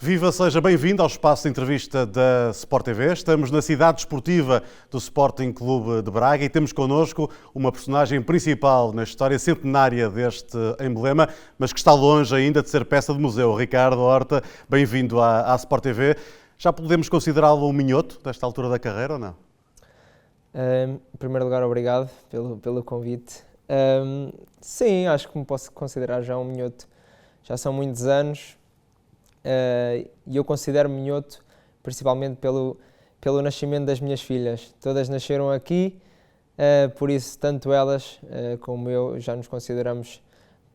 Viva, seja bem-vindo ao espaço de entrevista da Sport TV. Estamos na cidade desportiva do Sporting Clube de Braga e temos connosco uma personagem principal na história centenária deste emblema, mas que está longe ainda de ser peça de museu. Ricardo Horta, bem-vindo à Sport TV. Já podemos considerá-lo um minhoto desta altura da carreira ou não? Em primeiro lugar, obrigado pelo convite. Sim, acho que me posso considerar já um minhoto. Já são muitos anos. E eu considero-me minhoto principalmente pelo nascimento das minhas filhas. Todas nasceram aqui, por isso tanto elas como eu já nos consideramos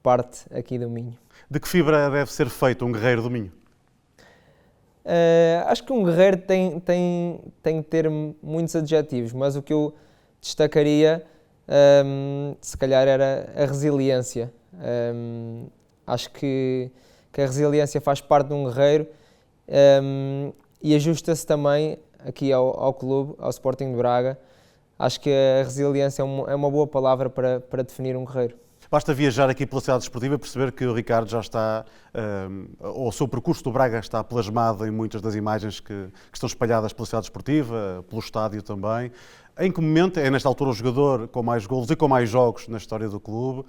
parte aqui do Minho. De que fibra deve ser feito um guerreiro do Minho? Acho que um guerreiro tem que ter muitos adjetivos, mas o que eu destacaria se calhar era a resiliência. Acho que a resiliência faz parte de um guerreiro e ajusta-se também aqui ao clube, ao Sporting de Braga. Acho que a resiliência é uma boa palavra para definir um guerreiro. Basta viajar aqui pela cidade desportiva e perceber que o Ricardo já está, ou o seu percurso do Braga está plasmado em muitas das imagens que estão espalhadas pela cidade desportiva, pelo estádio também. Em que momento, é nesta altura o jogador com mais golos e com mais jogos na história do clube,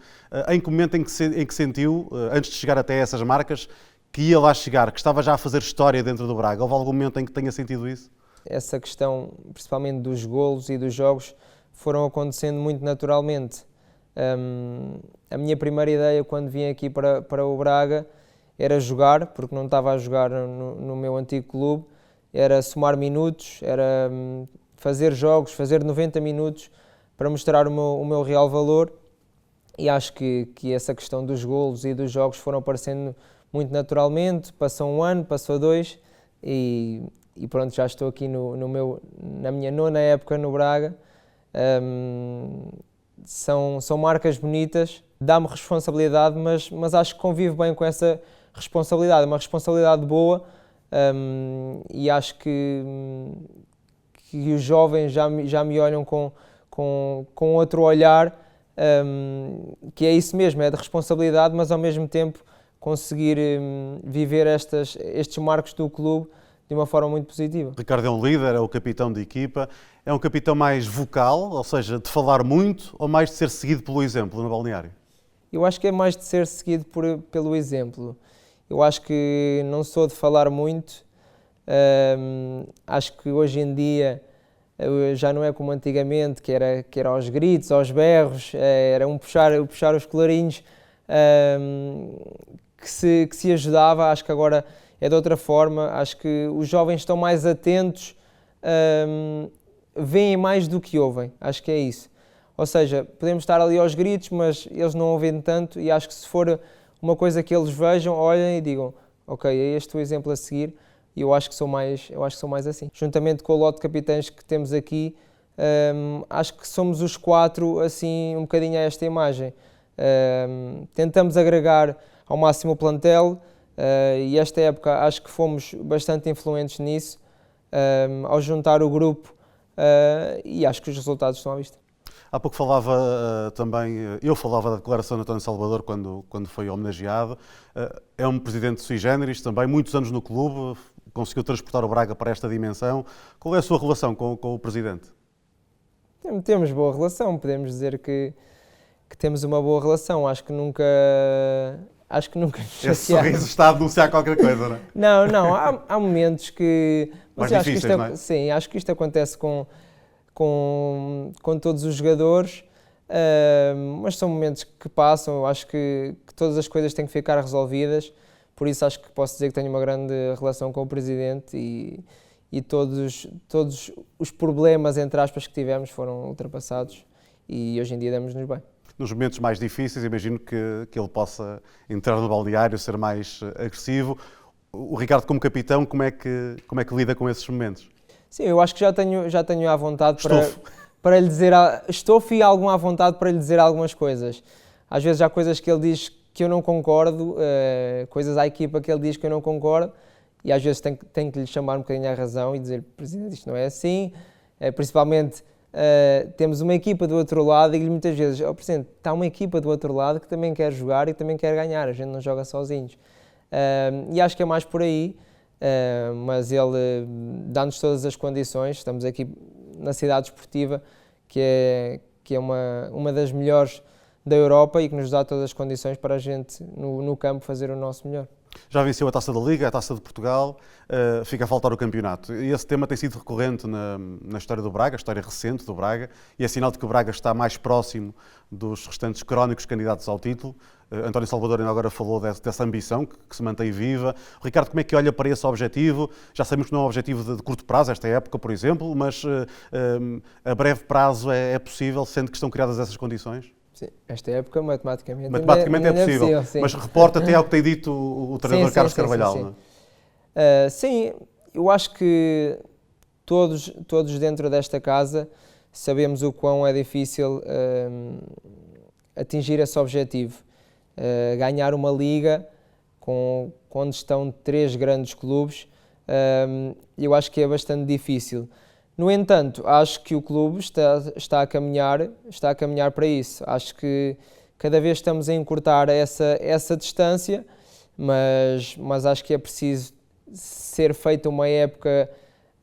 em que momento em que sentiu, antes de chegar até essas marcas, que ia lá chegar, que estava já a fazer história dentro do Braga? Houve algum momento em que tenha sentido isso? Essa questão, principalmente dos golos e dos jogos, foram acontecendo muito naturalmente. A minha primeira ideia quando vim aqui para o Braga era jogar, porque não estava a jogar no meu antigo clube, era somar minutos, era fazer jogos, fazer 90 minutos para mostrar o meu real valor, e acho que essa questão dos golos e dos jogos foram aparecendo muito naturalmente. Passou um ano, passou dois e pronto, já estou aqui na minha nona época no Braga. São marcas bonitas, dá-me responsabilidade, mas acho que convivo bem com essa responsabilidade, uma responsabilidade boa, e acho que os jovens já me olham com outro olhar, que é isso mesmo, é de responsabilidade, mas ao mesmo tempo conseguir viver estes marcos do clube de uma forma muito positiva. Ricardo é um líder, é o capitão de equipa, é um capitão mais vocal, ou seja, de falar muito, ou mais de ser seguido pelo exemplo no balneário? Eu acho que é mais de ser seguido pelo exemplo. Eu acho que não sou de falar muito. Acho que hoje em dia já não é como antigamente, que era aos gritos, aos berros, era puxar os colarinhos, que se ajudava. Acho que agora é de outra forma. Acho que os jovens estão mais atentos, veem mais do que ouvem. Acho que é isso. Ou seja, podemos estar ali aos gritos, mas eles não ouvem tanto, e acho que se for uma coisa que eles vejam, olhem e digam: ok, é este o exemplo a seguir. E eu acho que sou mais assim. Juntamente com o lote de capitães que temos aqui, acho que somos os quatro assim um bocadinho a esta imagem. Tentamos agregar ao máximo o plantel, e esta época acho que fomos bastante influentes nisso, ao juntar o grupo, e acho que os resultados estão à vista. Há pouco falava também, eu falava da declaração de António Salvador quando foi homenageado. É um presidente sui generis também, muitos anos no clube, conseguiu transportar o Braga para esta dimensão. Qual é a sua relação com o presidente? Temos boa relação, podemos dizer que temos uma boa relação. Acho que nunca Esse sorriso está a denunciar qualquer coisa, não é? Não, há momentos que... Mais difíceis, não é? Sim, acho que isto acontece com todos os jogadores, mas são momentos que passam. Eu acho que todas as coisas têm que ficar resolvidas, por isso acho que posso dizer que tenho uma grande relação com o Presidente, e todos os problemas, entre aspas, que tivemos foram ultrapassados, e hoje em dia damos-nos bem. Nos momentos mais difíceis, imagino que ele possa entrar no balneário, ser mais agressivo. O Ricardo, como capitão, como é que lida com esses momentos? Sim, eu acho que já tenho à vontade para lhe dizer, estou e alguma à vontade para lhe dizer algumas coisas. Às vezes há coisas que ele diz que eu não concordo, coisas à equipa que ele diz que eu não concordo, e às vezes tenho que lhe chamar um bocadinho à razão e dizer: Presidente, isto não é assim. Principalmente temos uma equipa do outro lado, e digo-lhe muitas vezes: Presidente, está uma equipa do outro lado que também quer jogar e também quer ganhar, a gente não joga sozinhos. E acho que é mais por aí. mas ele dá-nos todas as condições. Estamos aqui na cidade desportiva, que é uma das melhores da Europa e que nos dá todas as condições para a gente, no campo, fazer o nosso melhor. Já venceu a Taça da Liga, a Taça de Portugal, fica a faltar o campeonato. E esse tema tem sido recorrente na história do Braga, a história recente do Braga, e é sinal de que o Braga está mais próximo dos restantes crónicos candidatos ao título. António Salvador ainda agora falou dessa ambição que se mantém viva. O Ricardo, como é que olha para esse objetivo? Já sabemos que não é um objetivo de curto prazo, esta época, por exemplo, mas a breve prazo é possível, sendo que estão criadas essas condições? Sim, esta época matematicamente é possível, sim. Mas reporta até ao que tem dito o treinador Carlos Carvalhal. Sim. Não é? Sim, eu acho que todos dentro desta casa sabemos o quão é difícil atingir esse objetivo. Ganhar uma liga onde estão 3 grandes clubes, eu acho que é bastante difícil. No entanto, acho que o clube está a caminhar para isso. Acho que cada vez estamos a encurtar essa distância, mas acho que é preciso ser feita uma época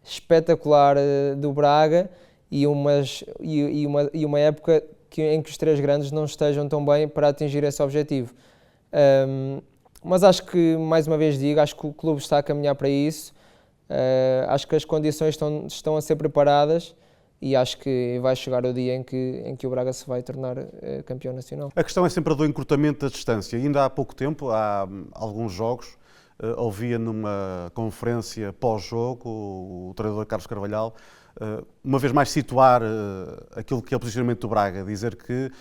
espetacular do Braga e uma época em que os 3 grandes não estejam tão bem para atingir esse objetivo. Mas acho que, mais uma vez digo, acho que o clube está a caminhar para isso. Acho que as condições estão a ser preparadas e acho que vai chegar o dia em que o Braga se vai tornar campeão nacional. A questão é sempre a do encurtamento da distância. E ainda há pouco tempo, há alguns jogos, ouvia numa conferência pós-jogo o treinador Carlos Carvalhal, uma vez mais situar aquilo que é o posicionamento do Braga, dizer que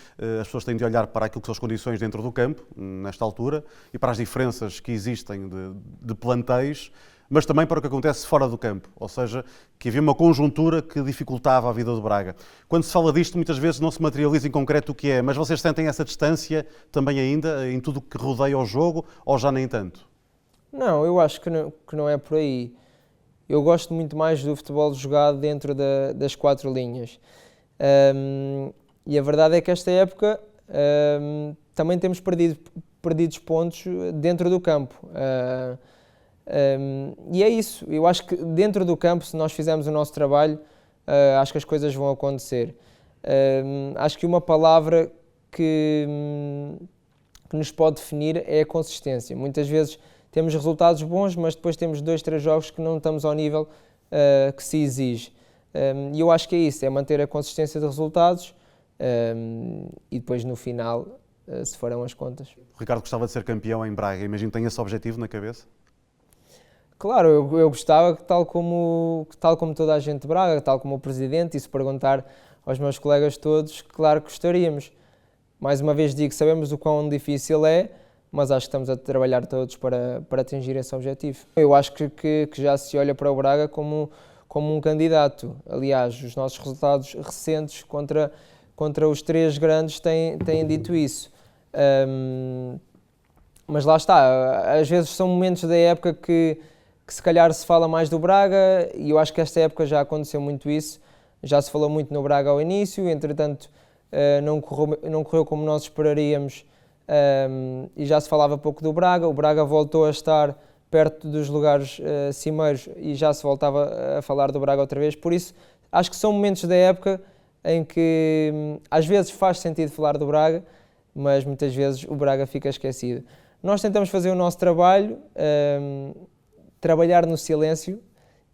as pessoas têm de olhar para aquilo que são as condições dentro do campo, nesta altura, e para as diferenças que existem de plantéis, mas também para o que acontece fora do campo, ou seja, que havia uma conjuntura que dificultava a vida do Braga. Quando se fala disto, muitas vezes não se materializa em concreto o que é, mas vocês sentem essa distância também ainda em tudo o que rodeia o jogo, ou já nem tanto? Não, eu acho que não é por aí. Eu gosto muito mais do futebol jogado dentro das 4 linhas. E a verdade é que esta época também temos perdidos pontos dentro do campo. E é isso, eu acho que dentro do campo, se nós fizermos o nosso trabalho, acho que as coisas vão acontecer. Acho que uma palavra que nos pode definir é a consistência. Muitas vezes temos resultados bons, mas depois temos 2, 3 jogos que não estamos ao nível que se exige. E eu acho que é isso, é manter a consistência de resultados e depois no final se farão as contas. O Ricardo gostava de ser campeão em Braga, imagino que tem esse objetivo na cabeça? Claro, eu gostava, tal como toda a gente de Braga, tal como o Presidente, e se perguntar aos meus colegas todos, claro que gostaríamos. Mais uma vez digo, sabemos o quão difícil é, mas acho que estamos a trabalhar todos para atingir esse objetivo. Eu acho que já se olha para o Braga como um candidato. Aliás, os nossos resultados recentes contra os 3 grandes têm dito isso. Mas lá está, às vezes são momentos da época que se calhar se fala mais do Braga, e eu acho que esta época já aconteceu muito isso. Já se falou muito no Braga ao início, entretanto não correu como nós esperaríamos, e já se falava pouco do Braga. O Braga voltou a estar perto dos lugares cimeiros e já se voltava a falar do Braga outra vez. Por isso, acho que são momentos da época em que às vezes faz sentido falar do Braga, mas muitas vezes o Braga fica esquecido. Nós tentamos fazer o nosso trabalho, trabalhar no silêncio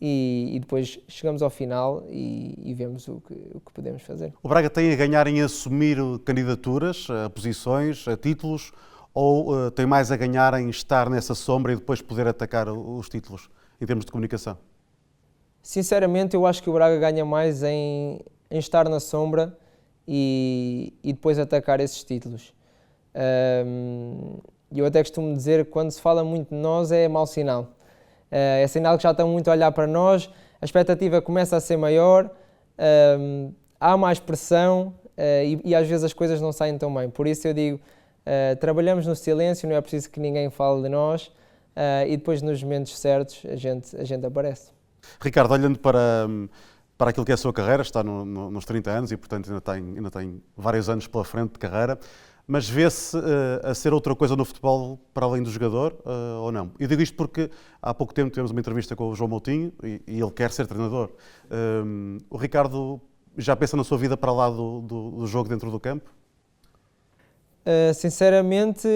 e depois chegamos ao final e vemos o que podemos fazer. O Braga tem a ganhar em assumir candidaturas, a posições, a títulos, ou tem mais a ganhar em estar nessa sombra e depois poder atacar os títulos, em termos de comunicação? Sinceramente, eu acho que o Braga ganha mais em estar na sombra e depois atacar esses títulos. Eu até costumo dizer que quando se fala muito de nós é mau sinal. É sinal que já estão muito a olhar para nós, a expectativa começa a ser maior, há mais pressão e às vezes as coisas não saem tão bem. Por isso eu digo, trabalhamos no silêncio, não é preciso que ninguém fale de nós e depois nos momentos certos a gente aparece. Ricardo, olhando para para aquilo que é a sua carreira, está nos 30 anos e, portanto, ainda tem vários anos pela frente de carreira, mas vê-se a ser outra coisa no futebol para além do jogador ou não? Eu digo isto porque há pouco tempo tivemos uma entrevista com o João Moutinho e ele quer ser treinador. O Ricardo já pensa na sua vida para lá do jogo dentro do campo? Sinceramente,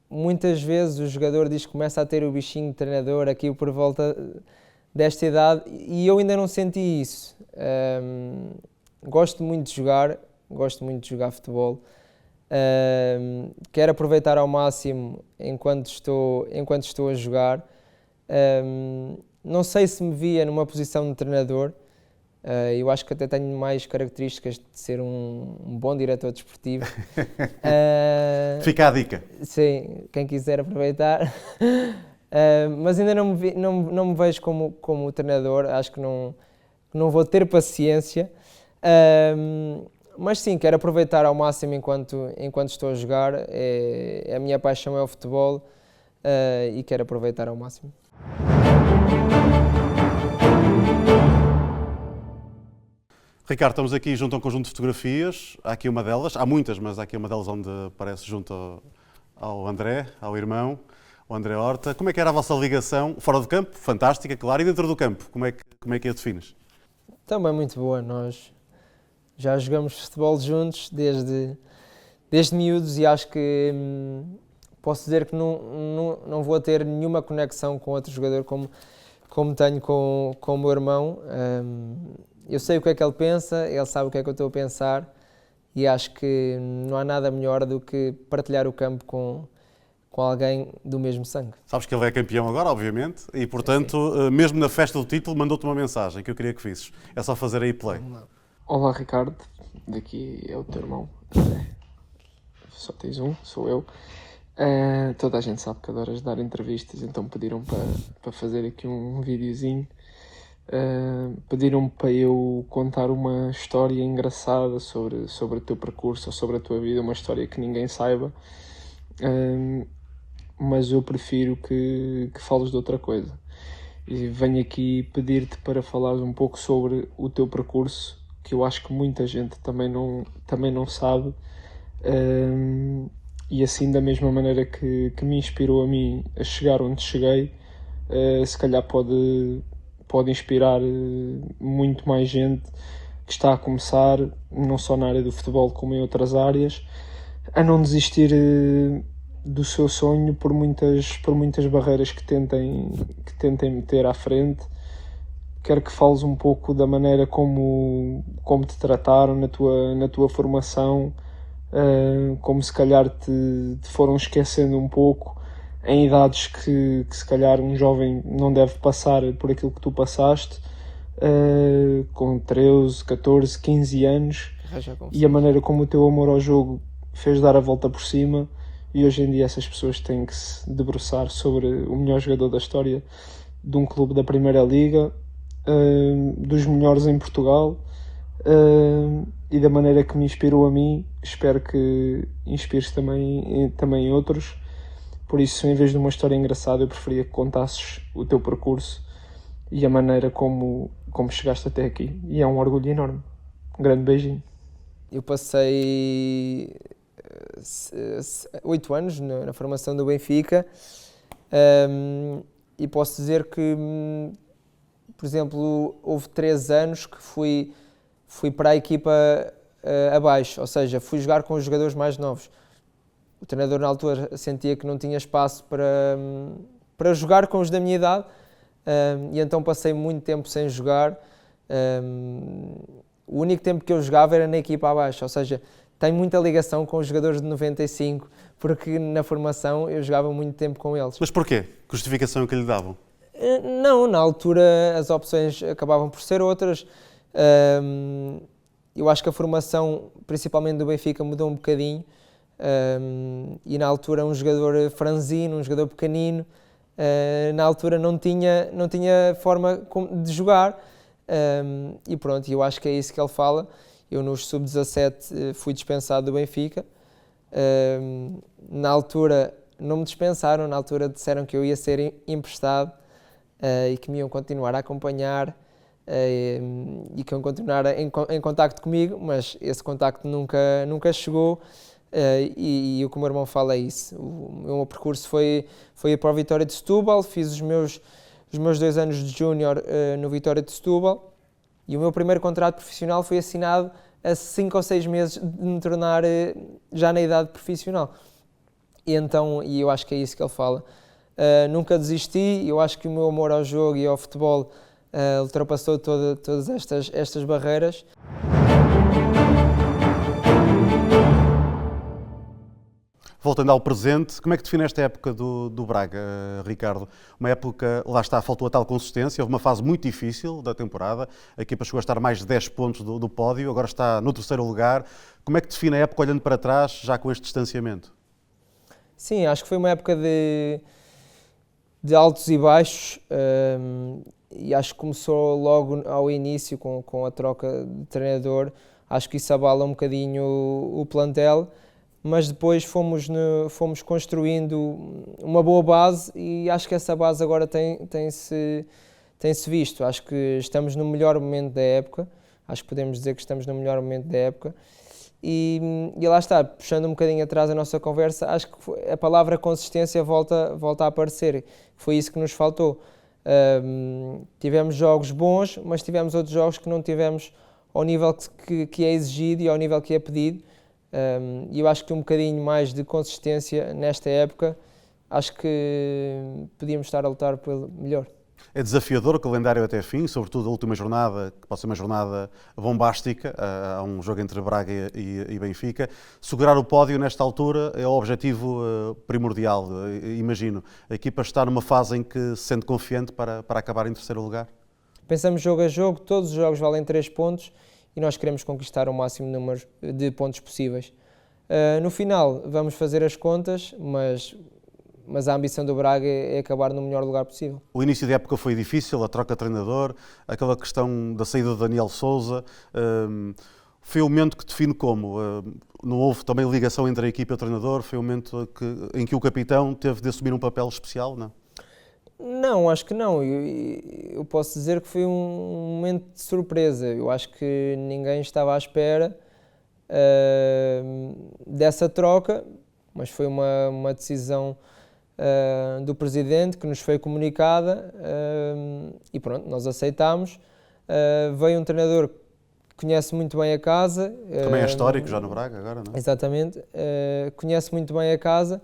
muitas vezes o jogador diz que começa a ter o bichinho de treinador aqui por volta desta idade e eu ainda não senti isso. Gosto muito de jogar futebol. Quero aproveitar ao máximo enquanto estou a jogar. Não sei se me via numa posição de treinador. Eu acho que até tenho mais características de ser um bom diretor desportivo. Fica a dica. Sim, quem quiser aproveitar. Mas ainda não me vejo como treinador, acho que não vou ter paciência. Mas sim, quero aproveitar ao máximo enquanto estou a jogar. A minha paixão é o futebol e quero aproveitar ao máximo. Ricardo, estamos aqui junto a um conjunto de fotografias. Há aqui uma delas, há muitas, mas há aqui uma delas onde aparece junto ao André, ao irmão, o André Horta. Como é que era a vossa ligação? Fora do campo, fantástica, claro. E dentro do campo, como é que a defines? Também muito boa. Nós já jogamos futebol juntos desde miúdos e acho que posso dizer que não vou ter nenhuma conexão com outro jogador como tenho com o meu irmão. Eu sei o que é que ele pensa, ele sabe o que é que eu estou a pensar e acho que não há nada melhor do que partilhar o campo com alguém do mesmo sangue. Sabes que ele é campeão agora, obviamente, e portanto, mesmo na festa do título, mandou-te uma mensagem que eu queria que fisses. É só fazer aí play. Olá Ricardo, daqui é o teu irmão. Só tens um, sou eu. Toda a gente sabe que adoras dar entrevistas, então pediram para fazer aqui um videozinho. Pediram-me para eu contar uma história engraçada sobre o teu percurso ou sobre a tua vida, uma história que ninguém saiba, mas eu prefiro que fales de outra coisa. E venho aqui pedir-te para falares um pouco sobre o teu percurso, que eu acho que muita gente também não sabe, e assim da mesma maneira que me inspirou a mim a chegar onde cheguei, se calhar pode inspirar muito mais gente que está a começar, não só na área do futebol como em outras áreas, a não desistir do seu sonho por muitas barreiras que tentem meter à frente. Quero que fales um pouco da maneira como te trataram na tua formação, como se calhar te foram esquecendo um pouco em idades que se calhar um jovem não deve passar por aquilo que tu passaste, com 13, 14, 15 anos, e a maneira como o teu amor ao jogo fez dar a volta por cima, e hoje em dia essas pessoas têm que se debruçar sobre o melhor jogador da história de um clube da Primeira Liga, dos melhores em Portugal, e da maneira que me inspirou a mim, espero que inspires também outros. Por isso, em vez de uma história engraçada, eu preferia que contasses o teu percurso e a maneira como chegaste até aqui. E é um orgulho enorme. Um grande beijinho. Eu passei 8 anos na formação do Benfica, e posso dizer que, por exemplo, houve 3 anos que fui para a equipa abaixo, ou seja, fui jogar com os jogadores mais novos. O treinador na altura sentia que não tinha espaço para jogar com os da minha idade, e então passei muito tempo sem jogar. O único tempo que eu jogava era na equipa abaixo, ou seja, tenho muita ligação com os jogadores de 95, porque na formação eu jogava muito tempo com eles. Mas porquê? Que justificação que lhe davam? Não, na altura as opções acabavam por ser outras. Eu acho que a formação, principalmente do Benfica, mudou um bocadinho. E na altura um jogador franzino, um jogador pequenino, na altura não tinha forma de jogar, e pronto, eu acho que é isso que ele fala. Eu nos sub-17 fui dispensado do Benfica, na altura não me dispensaram, na altura disseram que eu ia ser emprestado e que me iam continuar a acompanhar, e que vão continuar em contacto comigo, mas esse contacto nunca chegou. E o que o meu irmão fala é isso. O meu percurso foi para o Vitória de Setúbal, fiz os meus 2 anos de júnior no Vitória de Setúbal, e o meu primeiro contrato profissional foi assinado a 5 ou 6 meses de me tornar já na idade profissional. E eu acho que é isso que ele fala. Nunca desisti, eu acho que o meu amor ao jogo e ao futebol ultrapassou todas estas barreiras. Voltando ao presente, como é que define esta época do Braga, Ricardo? Uma época, lá está, faltou a tal consistência, houve uma fase muito difícil da temporada, a equipa chegou a estar mais de 10 pontos do pódio, agora está no 3º lugar. Como é que define a época olhando para trás, já com este distanciamento? Sim, acho que foi uma época de altos e baixos, e acho que começou logo ao início com a troca de treinador. Acho que isso abala um bocadinho o plantel, mas depois fomos construindo uma boa base, e acho que essa base agora tem-se visto. Acho que estamos no melhor momento da época, acho que podemos dizer que estamos no melhor momento da época. E lá está, puxando um bocadinho atrás a nossa conversa, acho que a palavra consistência volta a aparecer. Foi isso que nos faltou. Tivemos jogos bons, mas tivemos outros jogos que não tivemos ao nível que é exigido e ao nível que é pedido. E eu acho que um bocadinho mais de consistência nesta época, acho que podíamos estar a lutar pelo melhor. É desafiador o calendário até fim, sobretudo a última jornada, que pode ser uma jornada bombástica, há um jogo entre Braga e Benfica. Segurar o pódio nesta altura é o objetivo primordial, imagino. A equipa está numa fase em que se sente confiante para acabar em 3º lugar? Pensamos jogo a jogo, todos os jogos valem 3 pontos e nós queremos conquistar o máximo número de pontos possíveis. No final vamos fazer as contas, mas a ambição do Braga é acabar no melhor lugar possível. O início da época foi difícil, a troca de treinador, aquela questão da saída de Daniel Sousa. Foi o momento que define como? Não houve também ligação entre a equipa e o treinador? Foi o momento em que o capitão teve de assumir um papel especial, não? Não, acho que não. Eu posso dizer que foi um momento de surpresa. Eu acho que ninguém estava à espera dessa troca, mas foi uma decisão do presidente que nos foi comunicada, e pronto, nós aceitámos. Veio um treinador que conhece muito bem a casa. Também é histórico já no Braga agora, não é? Exatamente, conhece muito bem a casa.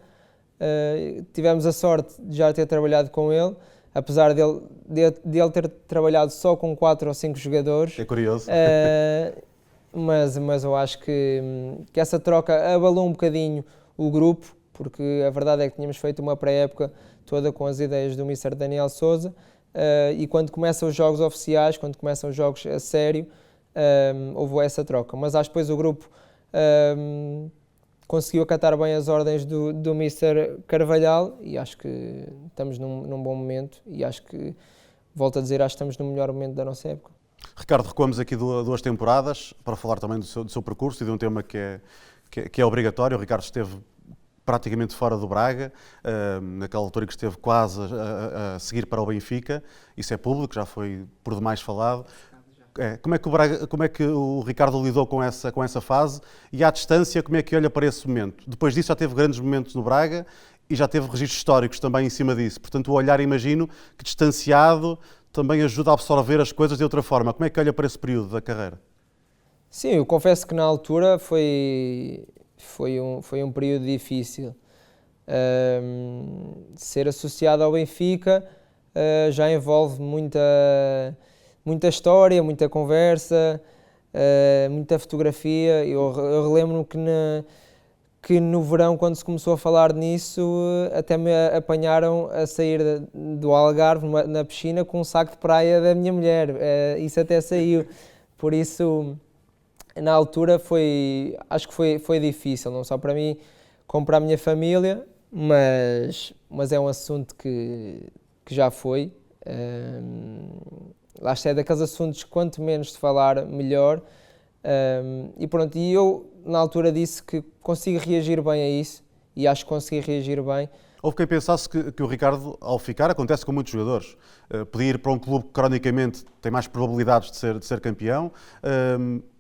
Tivemos a sorte de já ter trabalhado com ele, apesar de ele ter trabalhado só com 4 ou 5 jogadores. É curioso. Mas eu acho que essa troca abalou um bocadinho o grupo, porque a verdade é que tínhamos feito uma pré-época toda com as ideias do Mr. Daniel Sousa, e quando começam os jogos oficiais, quando começam os jogos a sério, houve essa troca. Mas acho que depois o grupo conseguiu acatar bem as ordens do Mr. Carvalhal, e acho que estamos num bom momento, e acho que, volto a dizer, acho que estamos no melhor momento da nossa época. Ricardo, recuamos aqui 2 temporadas para falar também do seu percurso e de um tema que é obrigatório. O Ricardo esteve praticamente fora do Braga, naquela altura que esteve quase a seguir para o Benfica. Isso é público, já foi por demais falado. Como é que o Ricardo lidou com essa fase, e à distância como é que olha para esse momento? Depois disso já teve grandes momentos no Braga e já teve registros históricos também em cima disso. Portanto, o olhar, imagino, que distanciado também ajuda a absorver as coisas de outra forma. Como é que olha para esse período da carreira? Sim, eu confesso que na altura foi um período difícil. Ser associado ao Benfica já envolve muita história, muita conversa, muita fotografia. Eu relembro-me que no verão, quando se começou a falar nisso, até me apanharam a sair do Algarve na piscina com um saco de praia da minha mulher. Isso até saiu. Por isso, na altura, acho que foi difícil, não só para mim, como para a minha família, mas é um assunto que já foi. Lá está, é daqueles assuntos que quanto menos se falar, melhor. E pronto, e eu na altura disse que consigo reagir bem a isso, e acho que consegui reagir bem. Houve quem pensasse que o Ricardo, ao ficar, acontece com muitos jogadores. Podia ir para um clube que, cronicamente, tem mais probabilidades de ser campeão.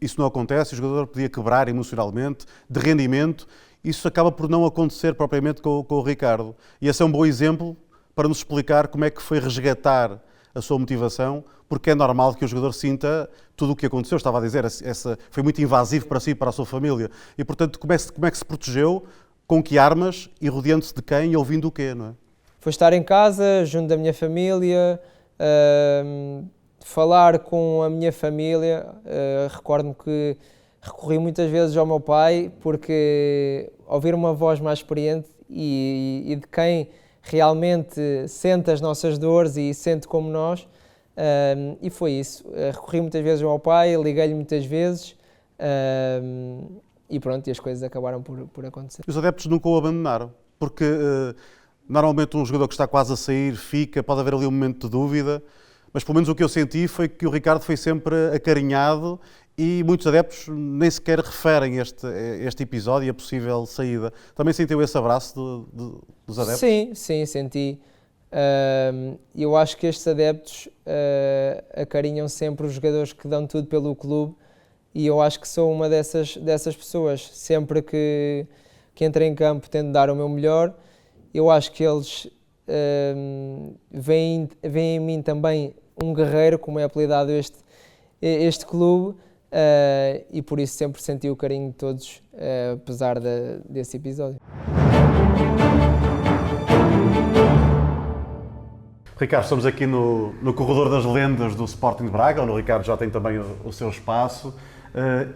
Isso não acontece. O jogador podia quebrar emocionalmente, de rendimento. Isso acaba por não acontecer propriamente com o Ricardo. E esse é um bom exemplo para nos explicar como é que foi resgatar a sua motivação, porque é normal que o jogador sinta tudo o que aconteceu. Estava a dizer, foi muito invasivo para si e para a sua família. E, portanto, como é que se protegeu? Com que armas e rodeando-se de quem e ouvindo o quê, não é? Foi estar em casa, junto da minha família, falar com a minha família. Recordo-me que recorri muitas vezes ao meu pai, porque ouvir uma voz mais experiente e de quem realmente sente as nossas dores e sente como nós, e foi isso. Recorri muitas vezes ao meu pai, liguei-lhe muitas vezes, e pronto, e as coisas acabaram por acontecer. Os adeptos nunca o abandonaram, porque normalmente um jogador que está quase a sair fica, pode haver ali um momento de dúvida, mas pelo menos o que eu senti foi que o Ricardo foi sempre acarinhado e muitos adeptos nem sequer referem este episódio e a possível saída. Também sentiu esse abraço dos adeptos? Sim, senti. Eu acho que estes adeptos acarinham sempre os jogadores que dão tudo pelo clube. E eu acho que sou uma dessas pessoas. Sempre que entro em campo tento dar o meu melhor. Eu acho que eles veem em mim também um guerreiro, como é apelidado este clube, e por isso sempre senti o carinho de todos, apesar desse episódio. Ricardo, estamos aqui no corredor das lendas do Sporting de Braga, onde o Ricardo já tem também o seu espaço.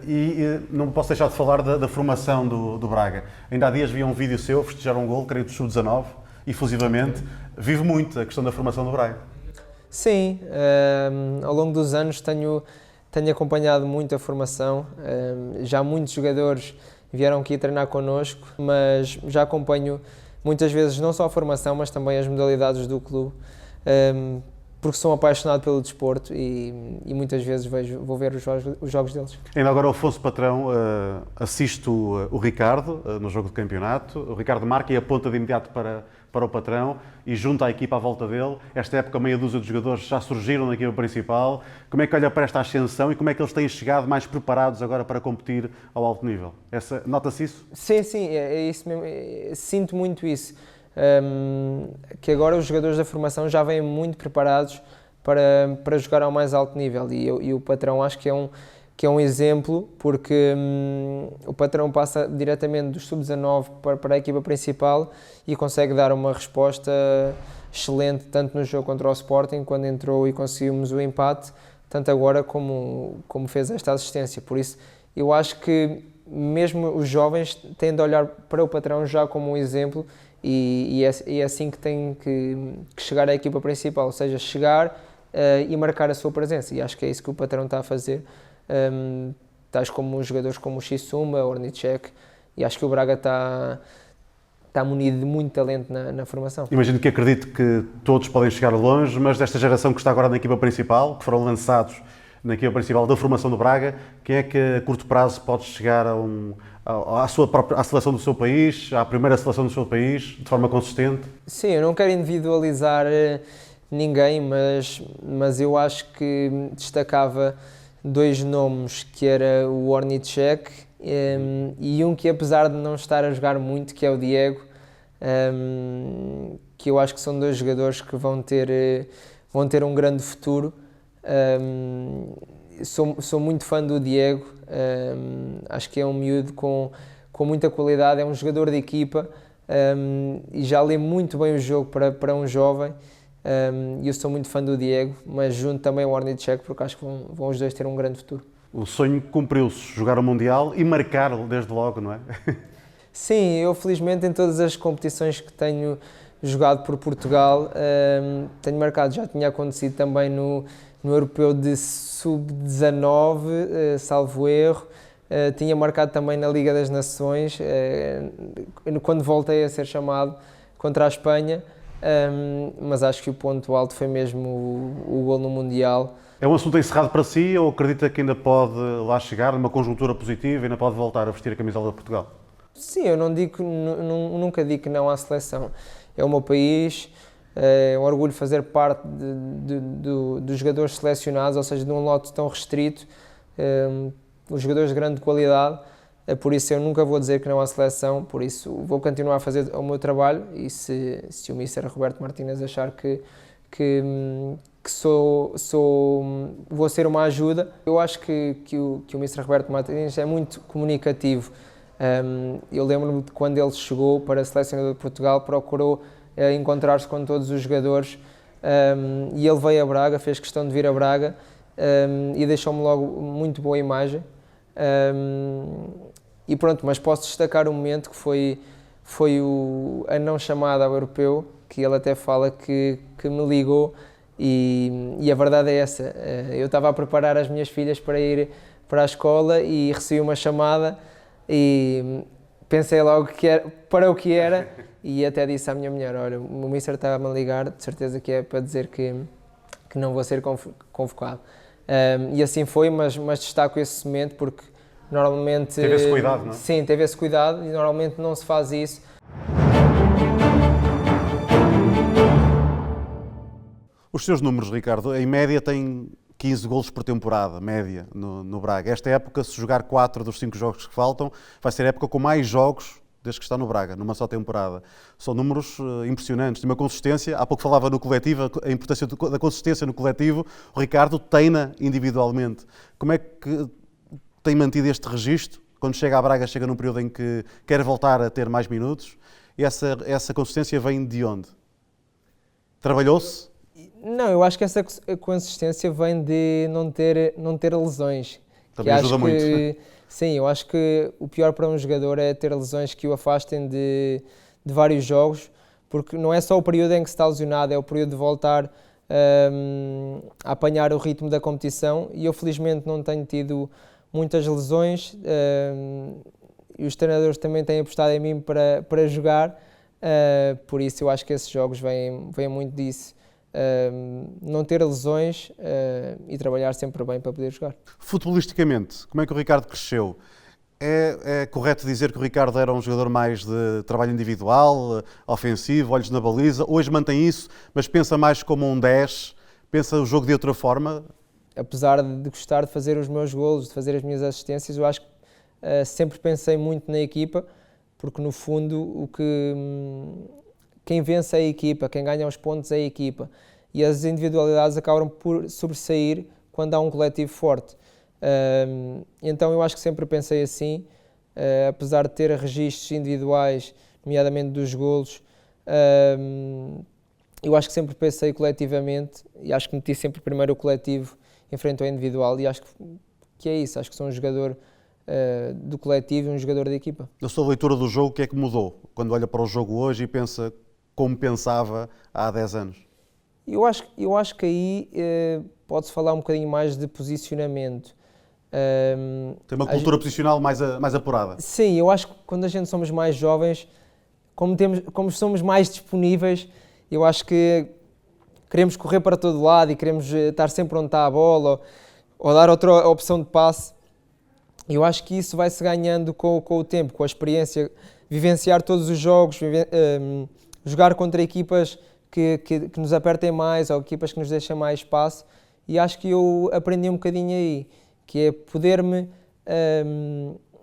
E não posso deixar de falar da formação do Braga. Ainda há dias vi um vídeo seu festejar um gol, creio do Sub-19, efusivamente. Vive muito a questão da formação do Braga. Sim, ao longo dos anos tenho acompanhado muito a formação. Já muitos jogadores vieram aqui treinar connosco, mas já acompanho muitas vezes não só a formação, mas também as modalidades do clube. Porque sou apaixonado pelo desporto e muitas vezes vou ver os jogos deles. Ainda agora o Afonso Patrão assiste o Ricardo no jogo de campeonato. O Ricardo marca e aponta de imediato para o Patrão e junta a equipa à volta dele. Esta época meia dúzia de jogadores já surgiram na equipa principal. Como é que olha para esta ascensão e como é que eles têm chegado mais preparados agora para competir ao alto nível? Nota-se isso? Sim, é isso mesmo. Sinto muito isso. Que agora os jogadores da formação já vêm muito preparados para jogar ao mais alto nível e o Patrão acho que é um exemplo, porque o Patrão passa diretamente dos sub-19 para a equipa principal e consegue dar uma resposta excelente tanto no jogo contra o Sporting, quando entrou e conseguimos o empate, tanto agora como fez esta assistência. Por isso eu acho que mesmo os jovens têm de olhar para o Patrão já como um exemplo. E é assim que tem que chegar à equipa principal, ou seja, chegar e marcar a sua presença, e acho que é isso que o Patrão está a fazer, tais como jogadores como o Xisuma, o Ornicek, e acho que o Braga está munido de muito talento na formação. Imagino que acredito que todos podem chegar longe, mas desta geração que está agora na equipa principal, que foram lançados na equipa principal da formação do Braga, quem é que a curto prazo pode chegar à seleção do seu país, à primeira seleção do seu país, de forma consistente? Sim, eu não quero individualizar ninguém, mas eu acho que destacava dois nomes, que era o Ornicek e um que, apesar de não estar a jogar muito, que é o Diego, que eu acho que são dois jogadores que vão ter um grande futuro. Sou muito fã do Diego, acho que é um miúdo com muita qualidade, é um jogador de equipa e já lê muito bem o jogo para um jovem, e eu sou muito fã do Diego, mas junto também ao Ornicek, porque acho que vão os dois ter um grande futuro. O sonho cumpriu-se, jogar o Mundial e marcar desde logo, não é? Sim, eu felizmente em todas as competições que tenho jogado por Portugal tenho marcado, já tinha acontecido também no Europeu de Sub-19, salvo erro, tinha marcado também na Liga das Nações, quando voltei a ser chamado contra a Espanha, mas acho que o ponto alto foi mesmo o gol no Mundial. É um assunto encerrado para si ou acredita que ainda pode lá chegar, numa conjuntura positiva, e ainda pode voltar a vestir a camisola de Portugal? Sim, eu nunca digo que não à seleção. é o meu país, é um orgulho fazer parte dos jogadores selecionados, ou seja, de um lote tão restrito, os jogadores de grande qualidade. Por isso eu nunca vou dizer que não à seleção, por isso vou continuar a fazer o meu trabalho, e se o Mister Roberto Martínez achar que vou ser uma ajuda, eu acho que o Mister Roberto Martínez é muito comunicativo. Eu lembro-me de quando ele chegou para a selecionador de Portugal, procurou encontrar-se com todos os jogadores, e ele veio a Braga, fez questão de vir a Braga, e deixou-me logo muito boa imagem. E pronto, mas posso destacar um momento que foi a não chamada ao europeu, que ele até fala que me ligou, e a verdade é essa. Eu estava a preparar as minhas filhas para ir para a escola e recebi uma chamada e pensei logo para o que era, e até disse à minha mulher: olha, o Mister estava-me a ligar, de certeza que é para dizer que não vou ser convocado. E assim foi, mas destaco esse momento porque normalmente... Teve esse cuidado, não é? Sim, teve esse cuidado, e normalmente não se faz isso. Os seus números, Ricardo, em média tem 15 golos por temporada, média, no Braga. Esta época, se jogar 4 dos 5 jogos que faltam, vai ser a época com mais jogos desde que está no Braga, numa só temporada. São números impressionantes, de uma consistência. Há pouco falava no coletivo, a importância da consistência no coletivo. O Ricardo treina individualmente. Como é que tem mantido este registro? Quando chega a Braga, chega num período em que quer voltar a ter mais minutos. E essa consistência vem de onde? Trabalhou-se? Não, eu acho que essa consistência vem de não ter lesões. Também ajuda muito. Sim, eu acho que o pior para um jogador é ter lesões que o afastem de vários jogos, porque não é só o período em que se está lesionado, é o período de voltar a apanhar o ritmo da competição, e eu felizmente não tenho tido muitas lesões, e os treinadores também têm apostado em mim para jogar, por isso eu acho que esses jogos vêm muito disso. Não ter lesões e trabalhar sempre bem para poder jogar. Futebolisticamente, como é que o Ricardo cresceu? É correto dizer que o Ricardo era um jogador mais de trabalho individual, ofensivo, olhos na baliza? Hoje mantém isso, mas pensa mais como um 10? Pensa o jogo de outra forma? Apesar de gostar de fazer os meus golos, de fazer as minhas assistências, eu acho que sempre pensei muito na equipa, porque no fundo quem vence é a equipa, quem ganha os pontos é a equipa, e as individualidades acabam por sobressair quando há um coletivo forte. Então eu acho que sempre pensei assim, apesar de ter registros individuais, nomeadamente dos golos, eu acho que sempre pensei coletivamente, e acho que meti sempre primeiro o coletivo em frente ao individual, e acho que é isso, acho que sou um jogador do coletivo e um jogador da equipa. Na sua leitura do jogo, o que é que mudou? Quando olha para o jogo hoje e pensa como pensava há 10 anos? Eu acho que aí pode-se falar um bocadinho mais de posicionamento. Tem uma cultura posicional mais apurada? Sim, eu acho que quando a gente somos mais jovens, como somos mais disponíveis, eu acho que queremos correr para todo lado e queremos estar sempre onde está a bola, ou dar outra opção de passe. Eu acho que isso vai-se ganhando com o tempo, com a experiência, vivenciar todos os jogos, jogar contra equipas que nos apertem mais, ou equipas que nos deixem mais espaço, e acho que eu aprendi um bocadinho aí, que é poder-me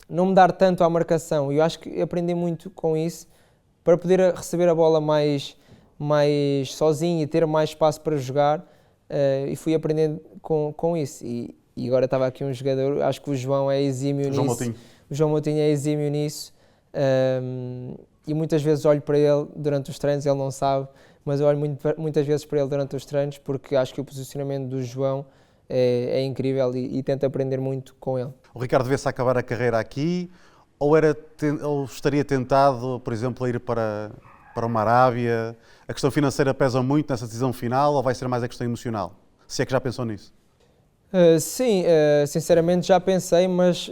não me dar tanto à marcação. Eu acho que aprendi muito com isso, para poder receber a bola mais sozinho e ter mais espaço para jogar, e fui aprendendo com isso. E agora estava aqui um jogador, acho que o João é exímio nisso. Moutinho. O João Moutinho é exímio nisso, e muitas vezes olho para ele durante os treinos, ele não sabe, mas eu olho muitas vezes para ele durante os treinos, porque acho que o posicionamento do João é incrível, e tento aprender muito com ele. O Ricardo vê-se acabar a carreira aqui, ou estaria tentado, por exemplo, a ir para uma Arábia? A questão financeira pesa muito nessa decisão final, ou vai ser mais a questão emocional? Se é que já pensou nisso? Sim, sinceramente já pensei, mas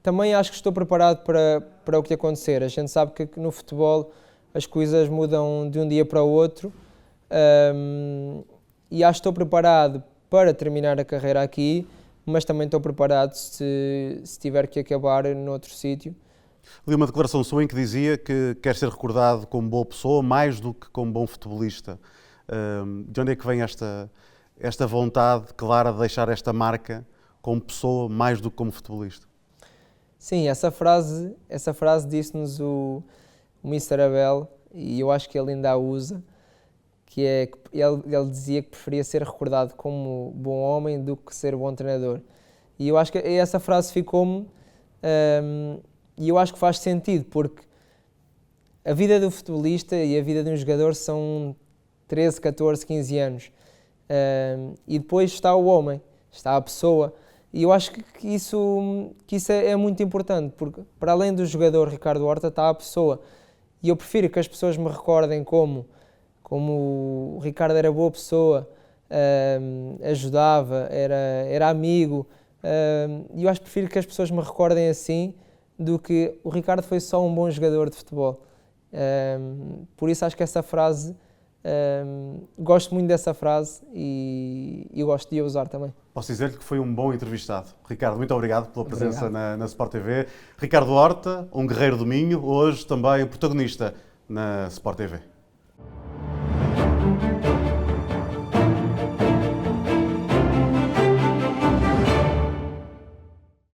também acho que estou preparado para o que acontecer. A gente sabe que no futebol as coisas mudam de um dia para o outro, e acho que estou preparado para terminar a carreira aqui, mas também estou preparado se tiver que acabar noutro sítio. Li uma declaração sua em que dizia que quer ser recordado como boa pessoa mais do que como bom futebolista. De onde é que vem esta vontade clara de deixar esta marca como pessoa mais do que como futebolista? Sim, essa frase disse-nos o Mr. Abel, e eu acho que ele ainda a usa, que é que ele dizia que preferia ser recordado como bom homem do que ser bom treinador. E eu acho que essa frase ficou-me, e eu acho que faz sentido, porque a vida do futebolista e a vida de um jogador são 13, 14, 15 anos. E depois está o homem, está a pessoa. E eu acho que isso é muito importante, porque para além do jogador Ricardo Horta está a pessoa. E eu prefiro que as pessoas me recordem como o Ricardo era boa pessoa, ajudava, era amigo. E eu acho que prefiro que as pessoas me recordem assim do que o Ricardo foi só um bom jogador de futebol. Por isso acho que essa frase, gosto muito dessa frase e eu gosto de a usar também. Posso dizer-lhe que foi um bom entrevistado. Ricardo, muito obrigado pela presença na Sport TV. Ricardo Horta, um guerreiro do Minho, hoje também protagonista na Sport TV.